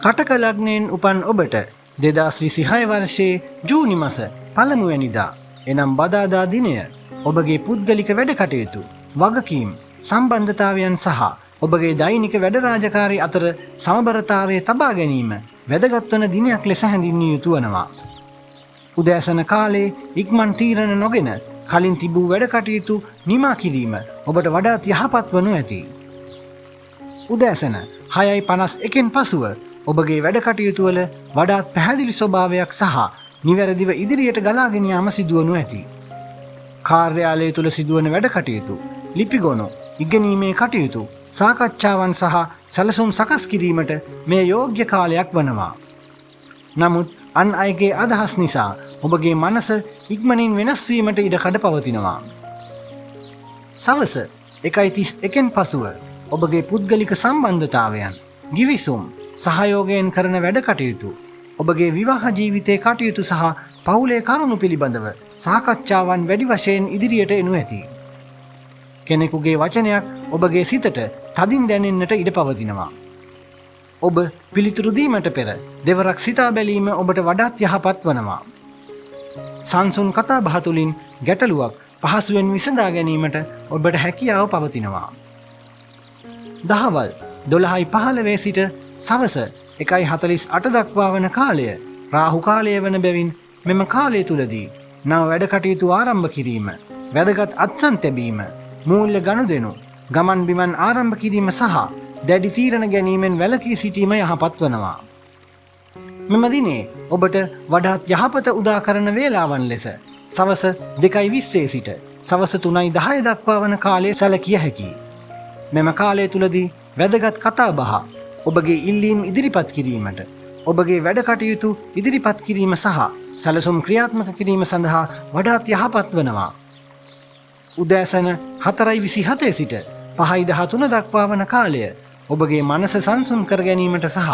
කටක ලග්නයෙන් උපන් ඔබට 2026 වර්ෂයේ ජූනි මාස පළමුවැනිදා එනම් බදාදා දිනය ඔබගේ පුද්ගලික වැඩ කටයුතු, වගකීම්, සම්බන්ධතාවයන් සහ ඔබගේ දෛනික වැඩ රාජකාරී අතර සමබරතාවය තබා ගැනීම වැදගත් වන දිනයක් ලෙස හැඳින්විය යුතු වනවා. උදෑසන කාලේ ඉක්මන් තීරණ නොගෙන කලින් තිබූ වැඩ කටයුතු නිමා කිරීම ඔබට වඩාත් යහපත් වනු ඇති. උදෑසන 6:51න් පසුව ඔබගේ වැඩ කටයුතු වල වඩාත් පැහැදිලි ස්වභාවයක් සහ නිවැරදිව ඉදිරියට ගලාගෙන යාම සිදුවනු ඇති. කාර්යාලය තුල සිදුවන වැඩ කටයුතු, ලිපිගොනු, ඉගෙනීමේ කටයුතු, සාකච්ඡාවන් සහ සැලසුම් සකස් කිරීමට මේ යෝග්‍ය කාලයක් වනවා. නමුත් අන් අයගේ අදහස් නිසා ඔබගේ මනස ඉක්මනින් වෙනස් වීමට ඉඩකඩ පවතිනවා. සවස 1:31න් පසුව ඔබගේ පුද්ගලික සම්බන්ධතාවයන්, ගිවිසුම්, සහයෝගයෙන් කරන වැඩ කටයුතු, ඔබගේ විවාහ ජීවිතයේ කටයුතු සහ පවුලේ කරුණු පිළිබඳව සාකච්ඡාවන් වැඩි වශයෙන් ඉදිරියට එනු ඇති. කෙනෙකුගේ වචනයක් ඔබගේ සිතට තදින් දැනෙන්නට ඉඩ පවතිනවා. ඔබ පිළිතුරු දීමට පෙර දෙවරක් සිතා බැලීම ඔබට වඩාත් යහපත් වනවා. සංසුන් කතා බහ තුළින් ගැටලුවක් පහසුවෙන් විසඳා ගැනීමට ඔබට හැකියාව පවතිනවා. දහවල් 12:15 සිට සවස 1:48 දක්වා වන කාලය රාහු කාලය වන බැවින් මෙම කාලය තුලදී නව වැඩ කටයුතු ආරම්භ කිරීම, වැදගත් අත්සන් තැබීම, මූල්‍ය ගනුදෙනු, ගමන් බිමන් ආරම්භ කිරීම සහ දැඩි තීරණ ගැනීමෙන් වැළකී සිටීම යහපත් වනවා. මෙම දිනේ ඔබට වඩාත් යහපත උදා කරන වේලාවන් ලෙස සවස 2:20 සිට සවස 3:10 දක්වා වන කාලය සැලකිය හැකියි. මෙම කාලය තුලදී වැදගත් කතා බහ, ඔබගේ ඉල්ලීම් ඉදිරිපත් කිරීමට, ඔබගේ වැඩ කටයුතු ඉදිරිපත් කිරීම සහ සැලසුම් ක්‍රියාත්මක කිරීම සඳහා වඩාත් යහපත් වනවා. උදෑසන 4:27 සිට 5:13 දක්වා වන කාලය ඔබගේ මනස සංසුන් කර ගැනීමට සහ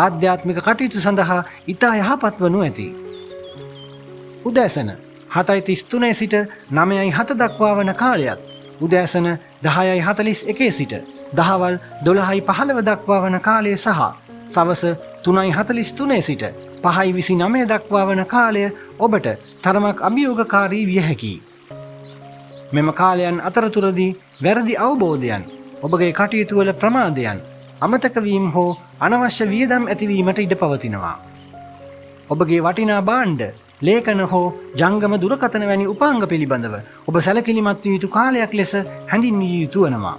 ආධ්‍යාත්මික කටයුතු සඳහා ඉතා යහපත් වනු ඇති. උදෑසන 7:33 සිට 9:07 දක්වා වන කාලයත් උදෑසන 10:41 සිට දහවල් 12:15 දක්වා වන කාලය සහ සවස 3:43 සිට 5:29 දක්වා වන කාලය ඔබට තරමක් අභියෝගකාරී විය හැකියි. මෙම කාලයන් අතරතුරදී වැරදි අවබෝධයන්, ඔබගේ කටයුතු වල ප්‍රමාදයන්, අමතක වීම හෝ අනවශ්‍ය වියදම් ඇතිවීමට ඉඩ පවතිනවා. ඔබගේ වටිනා භාණ්ඩ, ලේඛන හෝ ජංගම දුරකථන වැනි උපාංග පිළිබඳව ඔබ සැලකිලිමත් විය යුතු කාලයක් ලෙස හැඳින්විය යුතු වනවා.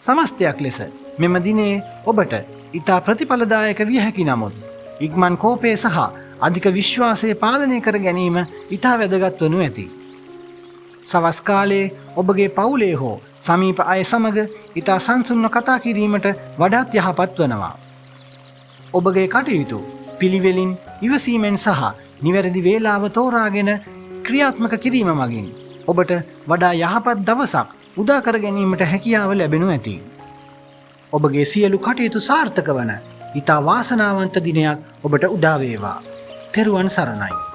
සමස්තයක් ලෙස මෙම දිනේ ඔබට ඉතා ප්‍රතිඵලදායක විය හැකි නමුත් ඉක්මන් කෝපය සහ අධික විශ්වාසය පාලනය කර ගැනීම ඉතා වැදගත් වනු ඇති. සවස් කාලයේ ඔබගේ පවුලේ හෝ සමීප අය සමග ඉතා සංසුන්ව කතා කිරීමට වඩාත් යහපත් වනවා. ඔබගේ කටයුතු පිළිවෙලින්, ඉවසීමෙන් සහ නිවැරදි වේලාව තෝරාගෙන ක්‍රියාත්මක කිරීම මගින් ඔබට වඩා යහපත් දවසක් උදා කර ගැනීමට හැකියාව ලැබෙනු ඇති. ඔබගේ සියලු කටයුතු සාර්ථක වන ඉතා වාසනාවන්ත දිනයක් ඔබට උදා වේවා. තෙරුවන් සරණයි.